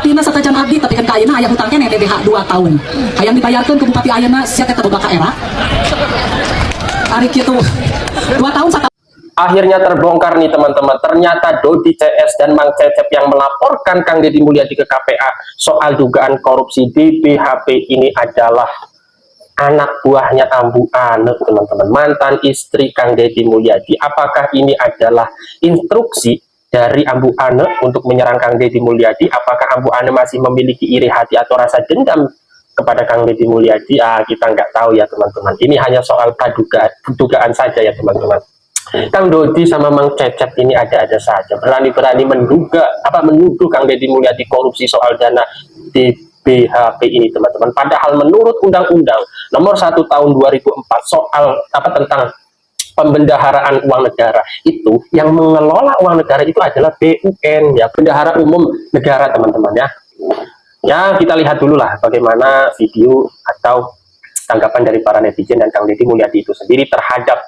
bupati na sa Tajan Abdi tapi kan kaina aya hutang keneh TBH 2 tahun. Hayang dibayarkeun ke bupati ayeuna sia teh boga era. Ari kitu 2 tahun Akhirnya terbongkar nih teman-teman, ternyata Dodi CS dan Mang Cecep yang melaporkan Kang Deddy Mulyadi ke KPA soal dugaan korupsi di BHP ini adalah anak buahnya Ambu Ane, teman-teman, mantan istri Kang Deddy Mulyadi. Apakah ini adalah instruksi dari Ambu Ane untuk menyerang Kang Deddy Mulyadi? Apakah Ambu Ane masih memiliki iri hati atau rasa dendam kepada Kang Deddy Mulyadi? Kita nggak tahu ya teman-teman. Ini hanya soal dugaan saja ya teman-teman. Kang Dodi sama Mang Cecep ini ada-ada saja, berani-berani menuduh Kang Deddy Mulyadi korupsi soal dana di BHP ini teman-teman. Padahal menurut Undang-Undang Nomor 1 Tahun 2004 soal tentang pembendaharaan uang negara, itu yang mengelola uang negara itu adalah BUN ya, Bendahara Umum Negara teman-teman ya. Ya kita lihat dulu lah bagaimana video atau tanggapan dari para netizen dan Kang Deddy Mulyadi itu sendiri terhadap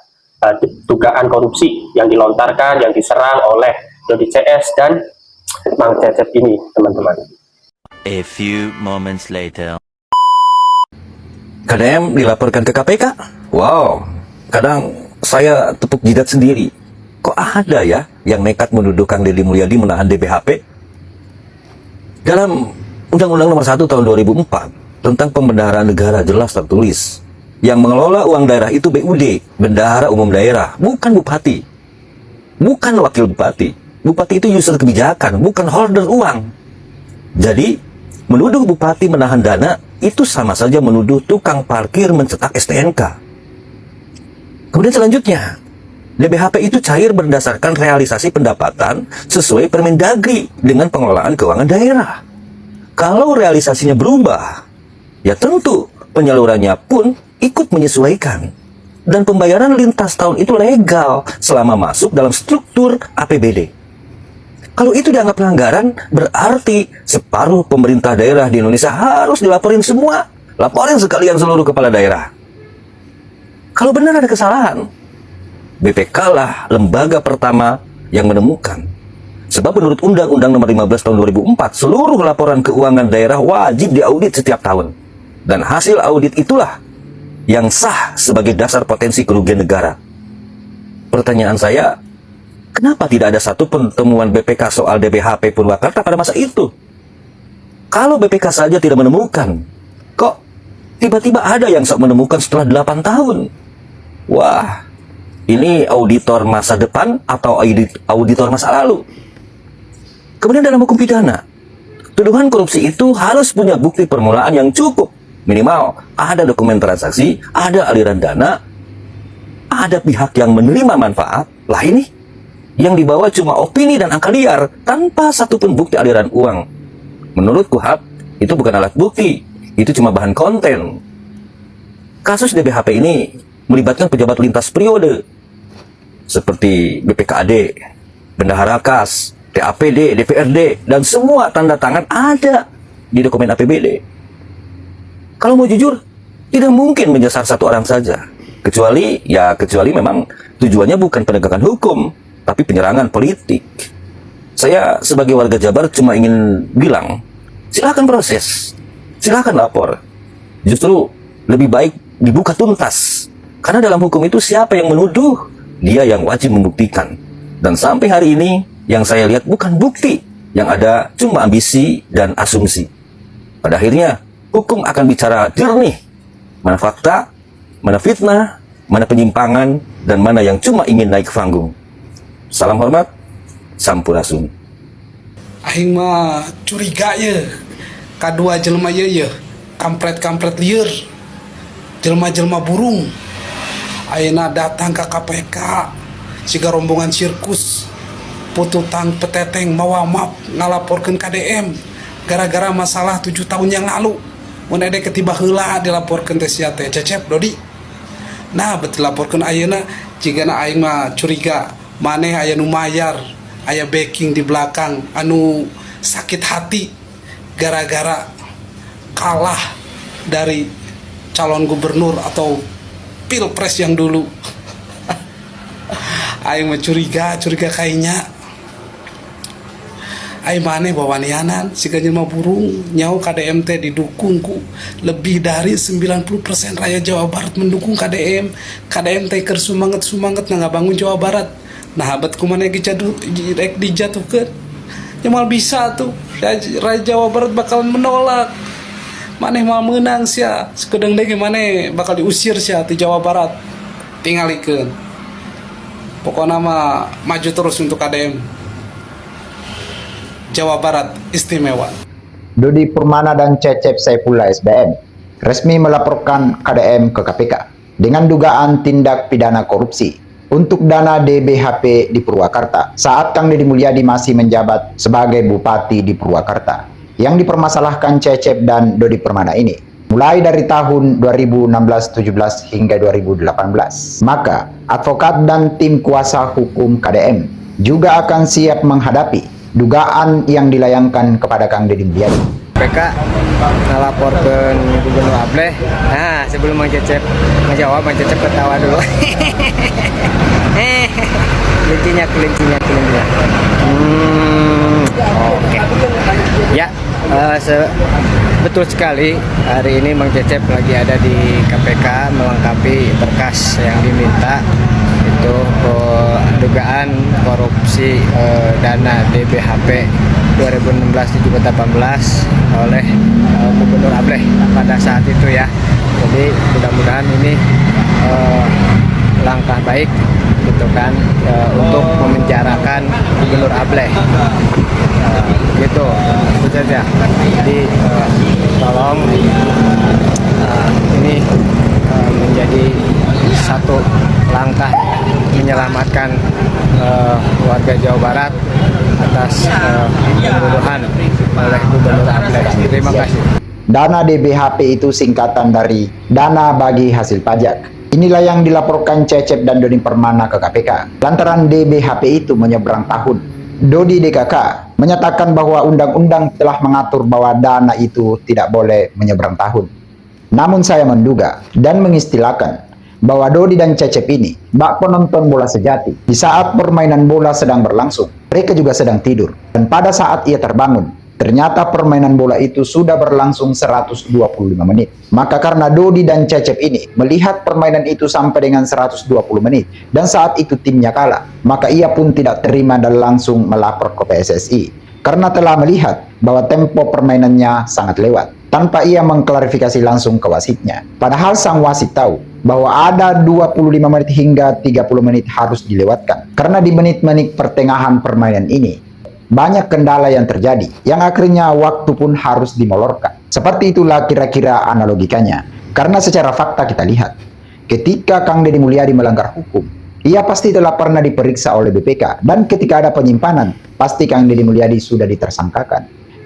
dugaan korupsi yang dilontarkan, yang diserang oleh Dodi CS dan Mang Cecep ini teman-teman. A few moments later. KDM dilaporkan ke KPK. Wow, kadang saya tepuk jidat sendiri. Kok ada ya yang nekat menuduh Kang Deddy Mulyadi menahan DBHP? Dalam Undang-Undang Nomor 1 Tahun 2004 tentang pembendaharaan negara jelas tertulis, yang mengelola uang daerah itu BUD, Bendahara Umum Daerah, bukan bupati, bukan wakil bupati. Bupati itu user kebijakan, bukan holder uang. Jadi, menuduh bupati menahan dana itu sama saja menuduh tukang parkir mencetak STNK. Kemudian selanjutnya, DBHP itu cair berdasarkan realisasi pendapatan sesuai Permendagri dengan pengelolaan keuangan daerah. Kalau realisasinya berubah, ya tentu penyalurannya pun ikut menyesuaikan, dan pembayaran lintas tahun itu legal selama masuk dalam struktur APBD. Kalau itu dianggap pelanggaran, berarti separuh pemerintah daerah di Indonesia harus dilaporin semua. Laporin sekalian seluruh kepala daerah. Kalau benar ada kesalahan, BPK lah lembaga pertama yang menemukan. Sebab menurut Undang-Undang Nomor 15 Tahun 2004, seluruh laporan keuangan daerah wajib diaudit setiap tahun. Dan hasil audit itulah yang sah sebagai dasar potensi kerugian negara. Pertanyaan saya, kenapa tidak ada satu pertemuan BPK soal DBHP Purwakarta pada masa itu? Kalau BPK saja tidak menemukan, kok tiba-tiba ada yang sok menemukan setelah 8 tahun? Wah, ini auditor masa depan atau auditor masa lalu? Kemudian dalam hukum pidana, tuduhan korupsi itu harus punya bukti permulaan yang cukup. Minimal ada dokumen transaksi, ada aliran dana, ada pihak yang menerima manfaat. Lah ini, yang dibawa cuma opini dan angka liar tanpa satupun bukti aliran uang. Menurut KUHP, itu bukan alat bukti, itu cuma bahan konten. Kasus DBHP ini melibatkan pejabat lintas periode, seperti BPKAD, Bendahara Kas, TAPD, DPRD, dan semua tanda tangan ada di dokumen APBD. Kalau mau jujur, tidak mungkin menyasar satu orang saja. Kecuali memang tujuannya bukan penegakan hukum, tapi penyerangan politik. Saya sebagai warga Jabar cuma ingin bilang, silakan proses, silakan lapor. Justru lebih baik dibuka tuntas. Karena dalam hukum itu siapa yang menuduh, dia yang wajib membuktikan. Dan sampai hari ini, yang saya lihat bukan bukti, yang ada cuma ambisi dan asumsi. Pada akhirnya, hukum akan bicara jernih, mana fakta, mana fitnah, mana penyimpangan, dan mana yang cuma ingin naik ke panggung. Salam hormat, Sampurasun. Aing mah curiga ya, kadua jelema ya, kampret-kampret liar, jelema-jelema burung. Ayeuna datang ke KPK, siga rombongan sirkus, pututang peteteng mawa map ngalaporkeun KDM, gara-gara masalah 7 tahun yang lalu. Mun ade ketiba heula dilaporkeun teh sia teh Cecep Dodi. Nah, betul laporkeun ayeuna jigana aing mah curiga maneh aya nu mayar, aya backing di belakang anu sakit hati gara-gara kalah dari calon gubernur atau pilpres yang dulu. Aing mah curiga kayaknya. Ai mane bawanianan si jelema burung nyau KDM teh didukung ku lebih dari 90% rakyat Jawa Barat mendukung KDM. KDM teh keur sumanget na bangun Jawa Barat. Nah habat kumaneh dijatuhkeun. Ya mal bisa tuh rakyat Jawa Barat bakalan menolak. Maneh mau menang sia, sekedeng deui maneh bakal diusir sia di Jawa Barat. Tingalikeun. Pokoknya mah maju terus untuk KDM. Jawa Barat istimewa. Dodi Permana dan Cecep Saifullah SBM resmi melaporkan KDM ke KPK dengan dugaan tindak pidana korupsi untuk dana DBHP di Purwakarta saat Kang Deddy Mulyadi masih menjabat sebagai Bupati di Purwakarta. Yang dipermasalahkan Cecep dan Dodi Permana ini mulai dari tahun 2016-17 hingga 2018. Maka advokat dan tim kuasa hukum KDM juga akan siap menghadapi dugaan yang dilayangkan kepada Kang Deddy Mulyadi. PK ngelaporkan Gubernur Ableh. Nah, sebelum Mang Cecep menjawab, Mang Cecep ketawa dulu. Kelincinya. Oke. Ya, betul sekali. Hari ini Mang Cecep lagi ada di KPK melengkapi berkas yang diminta. Itu dugaan korupsi dana DBHP 2016-2018 oleh Gubernur Ableh pada saat itu ya. Jadi mudah-mudahan ini langkah baik gitu kan untuk memenjarakan Gubernur Ableh. Gitu, itu saja. Jadi tolong ini menjadi satu langkah menyelamatkan warga Jawa Barat atas pembunuhan oleh Gubernur Ableh. Terima kasih. Dana DBHP itu singkatan dari dana bagi hasil pajak. Inilah yang dilaporkan Cecep dan Dodi Permana ke KPK. Lantaran DBHP itu menyeberang tahun. Dodi DKK menyatakan bahwa undang-undang telah mengatur bahwa dana itu tidak boleh menyeberang tahun. Namun saya menduga dan mengistilahkan bahwa Dodi dan Cecep ini bak penonton bola sejati. Di saat permainan bola sedang berlangsung, mereka juga sedang tidur. Dan pada saat ia terbangun, ternyata permainan bola itu sudah berlangsung 125 menit. Maka karena Dodi dan Cecep ini melihat permainan itu sampai dengan 120 menit dan saat itu timnya kalah, maka ia pun tidak terima dan langsung melapor ke PSSI karena telah melihat bahwa tempo permainannya sangat lewat tanpa ia mengklarifikasi langsung ke wasitnya. Padahal sang wasit tahu bahwa ada 25 menit hingga 30 menit harus dilewatkan karena di menit-menit pertengahan permainan ini banyak kendala yang terjadi, yang akhirnya waktu pun harus dimolorkan. Seperti itulah kira-kira analogikanya. Karena secara fakta kita lihat, ketika Kang Deddy Mulyadi melanggar hukum, ia pasti telah pernah diperiksa oleh BPK. Dan ketika ada penyimpanan, pasti Kang Deddy Mulyadi sudah ditersangkakan.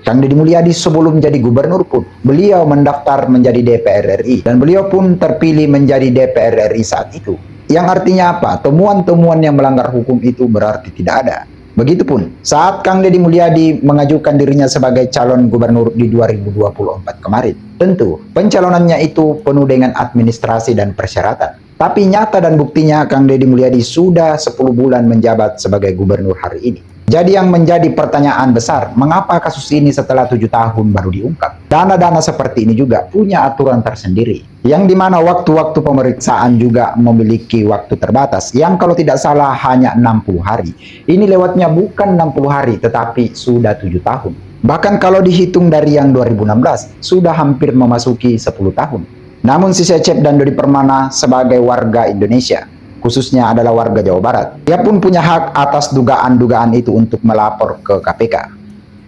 Kang Deddy Mulyadi sebelum menjadi gubernur pun, beliau mendaftar menjadi DPR RI. Dan beliau pun terpilih menjadi DPR RI saat itu. Yang artinya apa? Temuan-temuan yang melanggar hukum itu berarti tidak ada. Begitupun saat Kang Deddy Mulyadi mengajukan dirinya sebagai calon gubernur di 2024 kemarin. Tentu pencalonannya itu penuh dengan administrasi dan persyaratan. Tapi nyata dan buktinya Kang Deddy Mulyadi sudah 10 bulan menjabat sebagai gubernur hari ini. Jadi yang menjadi pertanyaan besar, mengapa kasus ini setelah 7 tahun baru diungkap? Dana-dana seperti ini juga punya aturan tersendiri, yang dimana waktu-waktu pemeriksaan juga memiliki waktu terbatas, yang kalau tidak salah hanya 60 hari. Ini lewatnya bukan 60 hari, tetapi sudah 7 tahun. Bahkan kalau dihitung dari yang 2016, sudah hampir memasuki 10 tahun. Namun si Cecep dan Dodi Permana sebagai warga Indonesia, khususnya adalah warga Jawa Barat, dia pun punya hak atas dugaan-dugaan itu untuk melapor ke KPK.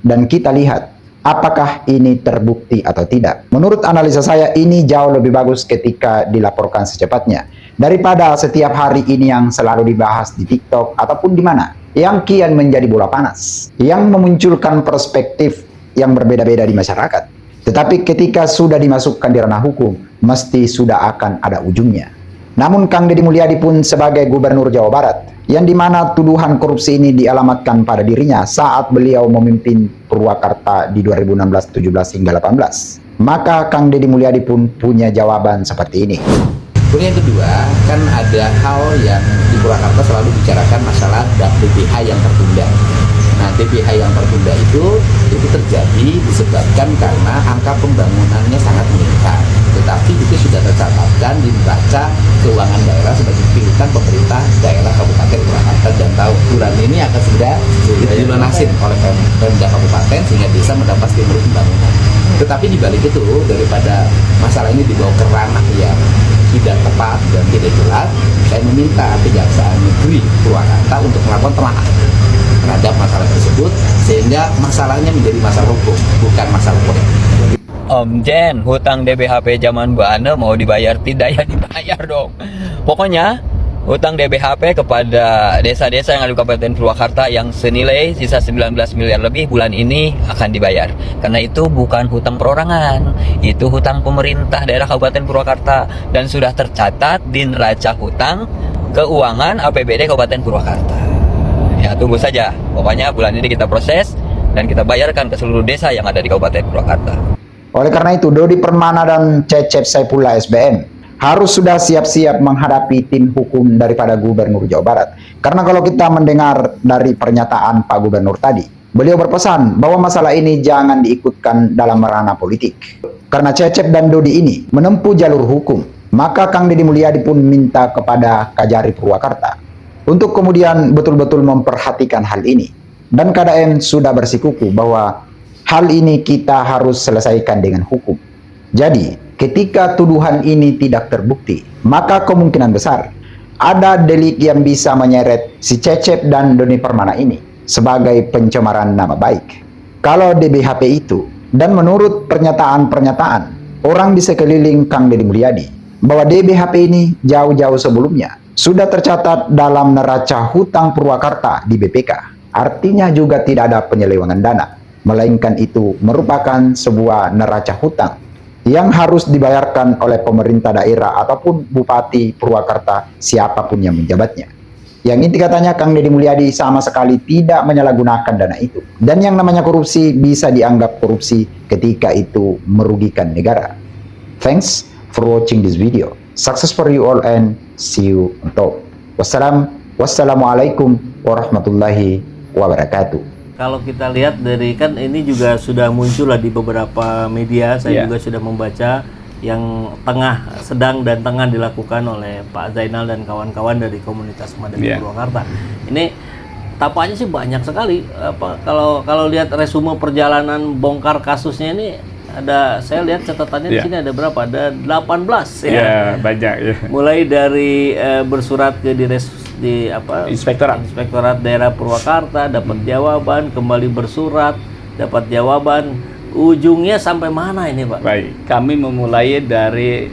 Dan kita lihat, apakah ini terbukti atau tidak. Menurut analisa saya, ini jauh lebih bagus ketika dilaporkan secepatnya, daripada setiap hari ini yang selalu dibahas di TikTok ataupun di mana, yang kian menjadi bola panas, yang memunculkan perspektif yang berbeda-beda di masyarakat. Tetapi ketika sudah dimasukkan di ranah hukum, mesti sudah akan ada ujungnya. Namun Kang Deddy Mulyadi pun sebagai gubernur Jawa Barat, yang dimana tuduhan korupsi ini dialamatkan pada dirinya saat beliau memimpin Purwakarta di 2016, 17 hingga 18. Maka Kang Deddy Mulyadi pun punya jawaban seperti ini. Kemudian yang kedua, kan ada hal yang di Purwakarta selalu bicarakan masalah DBH yang tertunda. Nah, DBH yang tertunda itu terjadi disebabkan karena angka pembangunannya sangat meningkat. Tetapi itu sudah tercatatkan di neraca keuangan daerah sebagai piutang pemerintah daerah Kabupaten Purwakarta, dan tahun bulan ini akan segera dilunasin oleh Pemda Kabupaten sehingga bisa mendapat stimulus pembangunan. Tetapi di balik itu, daripada masalah ini dibawa ke ranah yang tidak tepat dan tidak jelas, saya meminta Kejaksaan Negeri Purwakarta untuk melakukan telaah terhadap masalah tersebut sehingga masalahnya menjadi masalah hukum, bukan masalah politik. Om Jen, hutang DBHP zaman Bane mau dibayar tidak ya dibayar dong. Pokoknya hutang DBHP kepada desa-desa yang ada di Kabupaten Purwakarta yang senilai sisa 19 miliar lebih bulan ini akan dibayar. Karena itu bukan hutang perorangan, itu hutang pemerintah daerah Kabupaten Purwakarta dan sudah tercatat di neraca hutang keuangan APBD Kabupaten Purwakarta. Ya tunggu saja, pokoknya bulan ini kita proses dan kita bayarkan ke seluruh desa yang ada di Kabupaten Purwakarta. Oleh karena itu, Dodi Permana dan Cecep Saipullah SBM harus sudah siap-siap menghadapi tim hukum daripada Gubernur Jawa Barat. Karena kalau kita mendengar dari pernyataan Pak Gubernur tadi, beliau berpesan bahwa masalah ini jangan diikutkan dalam ranah politik. Karena Cecep dan Dodi ini menempuh jalur hukum, maka Kang Deddy Mulyadi pun minta kepada Kajari Purwakarta untuk kemudian betul-betul memperhatikan hal ini. Dan KDM sudah bersikukuh bahwa hal ini kita harus selesaikan dengan hukum. Jadi, ketika tuduhan ini tidak terbukti, maka kemungkinan besar ada delik yang bisa menyeret si Cecep dan Dodi Permana ini sebagai pencemaran nama baik. Kalau DBHP itu, dan menurut pernyataan-pernyataan orang di sekeliling Kang Deddy Mulyadi, bahwa DBHP ini jauh-jauh sebelumnya sudah tercatat dalam neraca hutang Purwakarta di BPK. Artinya juga tidak ada penyelewengan dana, melainkan itu merupakan sebuah neraca hutang yang harus dibayarkan oleh pemerintah daerah ataupun Bupati Purwakarta siapapun yang menjabatnya. Yang inti katanya Kang Deddy Mulyadi sama sekali tidak menyalahgunakan dana itu. Dan yang namanya korupsi bisa dianggap korupsi ketika itu merugikan negara. Thanks for watching this video. Success for you all and see you on top. Wassalamualaikum warahmatullahi wabarakatuh. Kalau kita lihat dari kan ini juga sudah muncul lah di beberapa media, saya juga sudah membaca yang sedang dilakukan oleh Pak Zainal dan kawan-kawan dari komunitas Madani Purwakarta. Ini tampaknya sih banyak sekali. Kalau lihat resume perjalanan bongkar kasusnya ini saya lihat catatannya di sini ada berapa? Ada 18 ya. Banyak ya. Mulai dari bersurat ke Inspektorat Daerah Purwakarta, dapat jawaban, kembali bersurat, dapat jawaban, ujungnya sampai mana ini Pak? Baik, kami memulai dari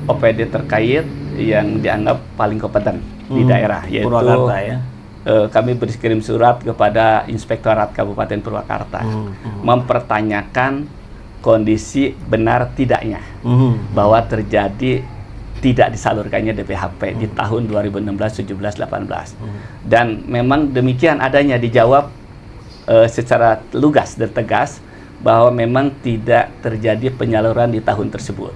OPD terkait yang dianggap paling kompeten di daerah, yaitu Purwakarta ya. Kami berkirim surat kepada Inspektorat Kabupaten Purwakarta mempertanyakan kondisi benar tidaknya bahwa terjadi tidak disalurkannya DBHP di tahun 2016, 17, 18. Dan memang demikian adanya, dijawab secara lugas dan tegas bahwa memang tidak terjadi penyaluran di tahun tersebut.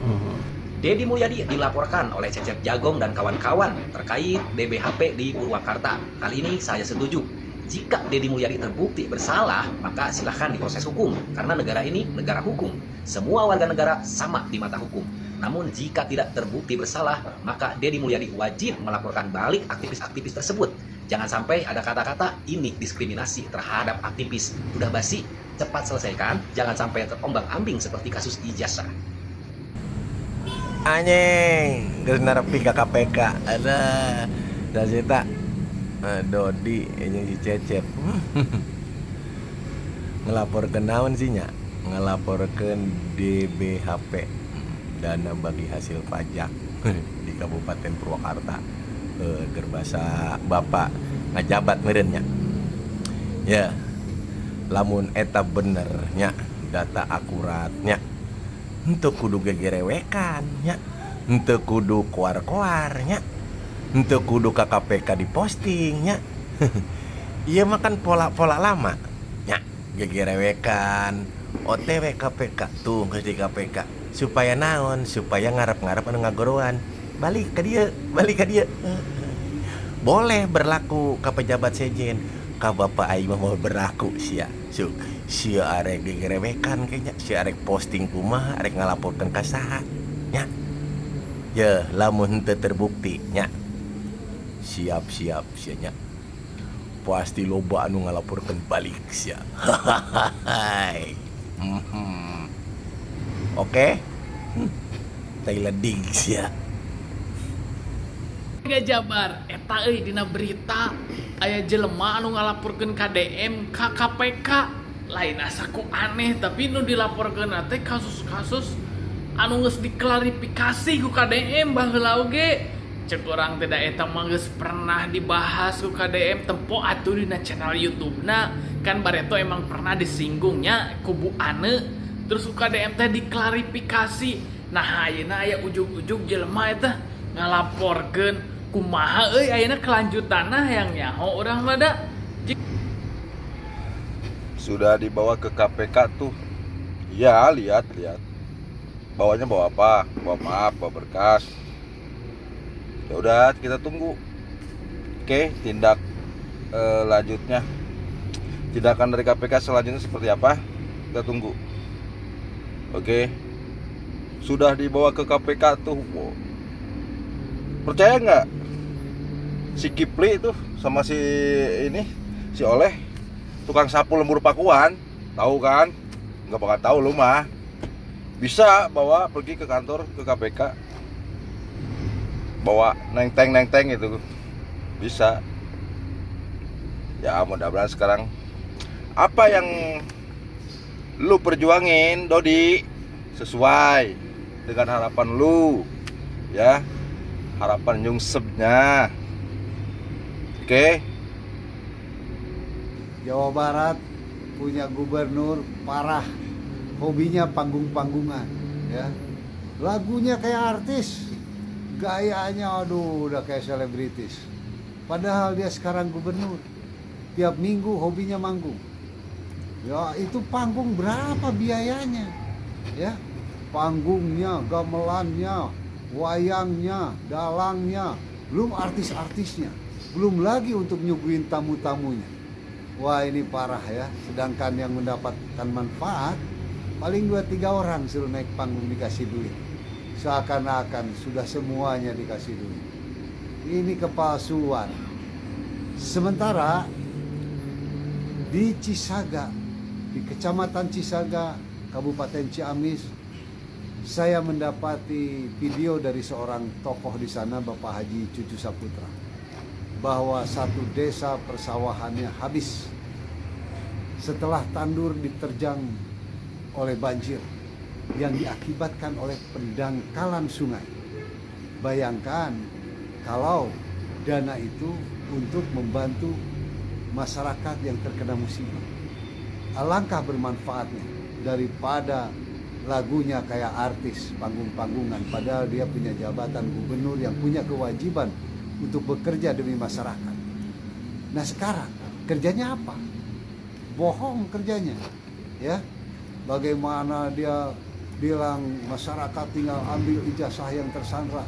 Deddy Mulyadi dilaporkan oleh Cecep Jagong dan kawan-kawan terkait DBHP di Purwakarta. Kali ini saya setuju. Jika Deddy Mulyadi terbukti bersalah, maka silahkan diproses hukum. Karena negara ini negara hukum. Semua warga negara sama di mata hukum. Namun jika tidak terbukti bersalah, maka Deddy Mulyadi wajib melaporkan balik aktivis-aktivis tersebut. Jangan sampai ada kata-kata ini diskriminasi terhadap aktivis. Udah basi, cepat selesaikan. Jangan sampai terombang-ambing seperti kasus Ijazah. Anjing, geus nerepi ka KPK. Ada Dazeta Dodi jeung si Cecep. Ngelaporkeun naon sih nya? Ngelaporkeun DBHP. Dana bagi hasil pajak di Kabupaten Purwakarta. Gerbasa Bapak ngajabat meureunnya. Ya. Lamun eta benernya, data akuratnya. Henteu kudu gegerewekan nya. Henteu kudu koar-koarnya. Henteu kudu ka KPK diposting nya. Ieu mah kan pola-pola lama. Nya, gegerewekan, OTW KPK tuh geus di KPK. Supaya naon, supaya ngarep-ngarep anu ngagoroan. Balik ka dieu. Boleh berlaku ka pejabat sejen, Kak bapak aing mau beraku sia. Sia arek digerebekan kayaknya. Sia arek posting kumaha, arek ngalaporkan ka saha. Nya. Ya, lamun teu terbukti nya. Siap sia nya. Pasti loba anu ngalaporkan balik sia. Oke. Thailand dig sia. Gak jabar, eta euy dina berita aya jelema anu ngalaporkeun KDM ka KPK. Lain asa ku aneh, tapi nu dilaporkeun teh kasus-kasus anu geus diklarifikasi ku KDM baheula oge. Cek urang teh da eta mah geus pernah dibahas ku KDM tempo atuh dina channel YouTube-na. Kan bareto emang pernah disinggungnya ku Bu Ane. Terus ku KDM teh diklarifikasi. Nah ayeuna aya ujug-ujug jelema eta ngalaporkeun kumaha euy ayeuna kelanjutanna hayang nyaho urang mah da. Sudah dibawa ke KPK tuh. Ya, lihat. Bawanya bawa apa? Bawa maaf, bawa berkas. Ya udah, kita tunggu. Oke, tindak lanjutnya. Tindakan dari KPK selanjutnya seperti apa? Kita tunggu. Oke. Sudah dibawa ke KPK tuh. Wow. Percaya nggak? Si Kipli itu sama si Oleh tukang sapu lembur pakuan, tahu kan? Nggak bakal tahu lu mah. Bisa bawa pergi ke kantor ke KPK, bawa neng-teng itu bisa. Ya mudah-mudahan sekarang apa yang lu perjuangin Dodi sesuai dengan harapan lu, ya. Harapan nyungsepnya. Oke. Jawa Barat punya gubernur parah, hobinya panggung-panggungan, ya. Lagunya kayak artis, gayanya aduh udah kayak selebritis. Padahal dia sekarang gubernur, tiap minggu hobinya manggung. Ya itu panggung berapa biayanya, ya? Panggungnya, gamelannya, wayangnya, dalangnya, belum artis-artisnya, belum lagi untuk nyuguhin tamu-tamunya. Wah ini parah ya. Sedangkan yang mendapatkan manfaat paling 2-3 orang suruh naik panggung dikasih duit. Seakan-akan sudah semuanya dikasih duit. Ini kepalsuan. Sementara di Cisaga, di Kecamatan Cisaga, Kabupaten Ciamis, saya mendapati video dari seorang tokoh di sana, Bapak Haji Cucu Saputra, bahwa satu desa persawahannya habis setelah tandur diterjang oleh banjir yang diakibatkan oleh pendangkalan sungai. Bayangkan kalau dana itu untuk membantu masyarakat yang terkena musibah. Alangkah bermanfaatnya daripada lagunya kayak artis panggung-panggungan, padahal dia punya jabatan gubernur yang punya kewajiban untuk bekerja demi masyarakat. Nah sekarang kerjanya apa? Bohong kerjanya, ya. Bagaimana dia bilang masyarakat tinggal ambil ijazah yang tersandra,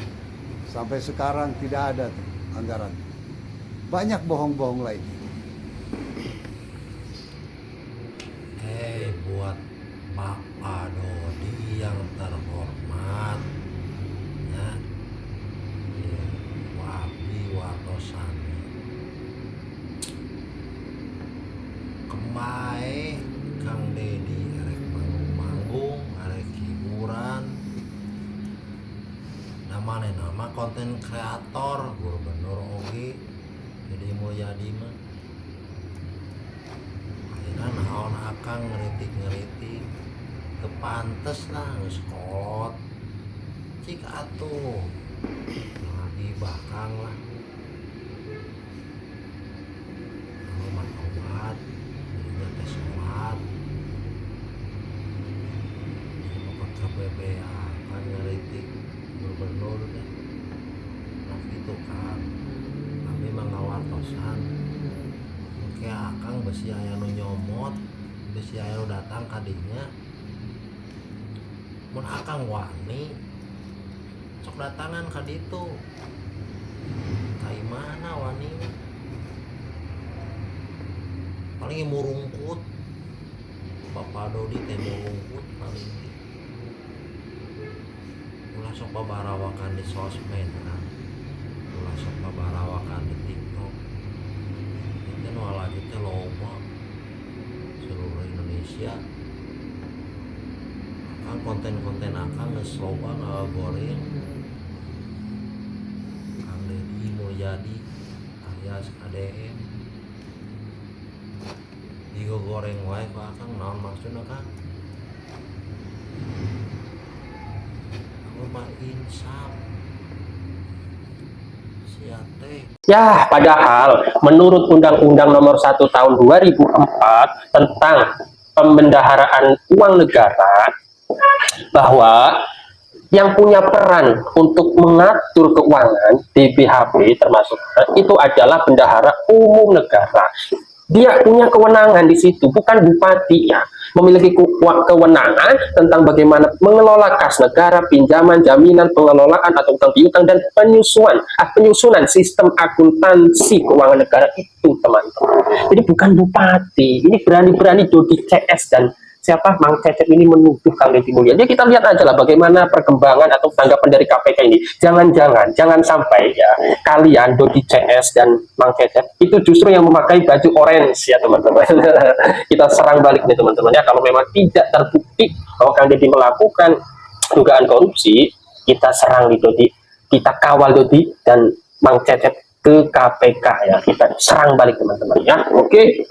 sampai sekarang tidak ada tuh anggaran. Banyak bohong-bohong lain. Buat Bapak Dodi yang terhormat, ya, Wabi Watosani, kemae Kang Dedi arek manggung, arek hiburan, nama konten kreator, gubernur oge, jadi Mulyadi mah. Akhirnya naon akang ngeritik kepantes lah ngeskolot cik atuh lagi bakang lah obat jadinya teh sholat mau ke KBBA kan ngeritik gubernur deh nah gitu kan kami mengawartosan kayak akang besi aya nu nyomot besi aya nu datang kadinya mun akang wani sok datangan ka ditu kai mana wani paling mau rumput Bapak Dodi teh mau rumput paling ulah sok babarawakan di sosmed kan, ulah sok babarawakan di TikTok itu lagi teh loba seluruh Indonesia akan konten-konten akan geus loba ngagoreng Kang Deddy Mulyadi alias KDM digoreng wae ku akang naon maksudna Kang? Aku mah insaf sia teh. Ya, padahal menurut Undang-Undang Nomor 1 Tahun 2004 tentang pembendaharaan uang negara, bahwa yang punya peran untuk mengatur keuangan DBHP termasuk itu adalah bendahara umum negara. Dia punya kewenangan di situ, bukan bupati ya. Memiliki kewenangan tentang bagaimana mengelola kas negara, pinjaman, jaminan, pengelolaan atau utang piutang dan penyusunan sistem akuntansi keuangan negara itu, teman-teman. Jadi bukan bupati. Ini berani-berani Dodi CS dan siapa Mang Cecep ini menuduh Kang Deddy Mulyadi. Jadi kita lihat aja lah bagaimana perkembangan atau tanggapan dari KPK ini. Jangan sampai ya kalian Dodi CS dan Mang Cecep itu justru yang memakai baju orange ya teman-teman. Kita serang balik nih teman-teman ya, kalau memang tidak terbukti bahwa Kang Deddy melakukan dugaan korupsi, kita serang di Dodi, kita kawal Dodi dan Mang Cecep ke KPK ya, kita serang balik teman-teman ya. Oke.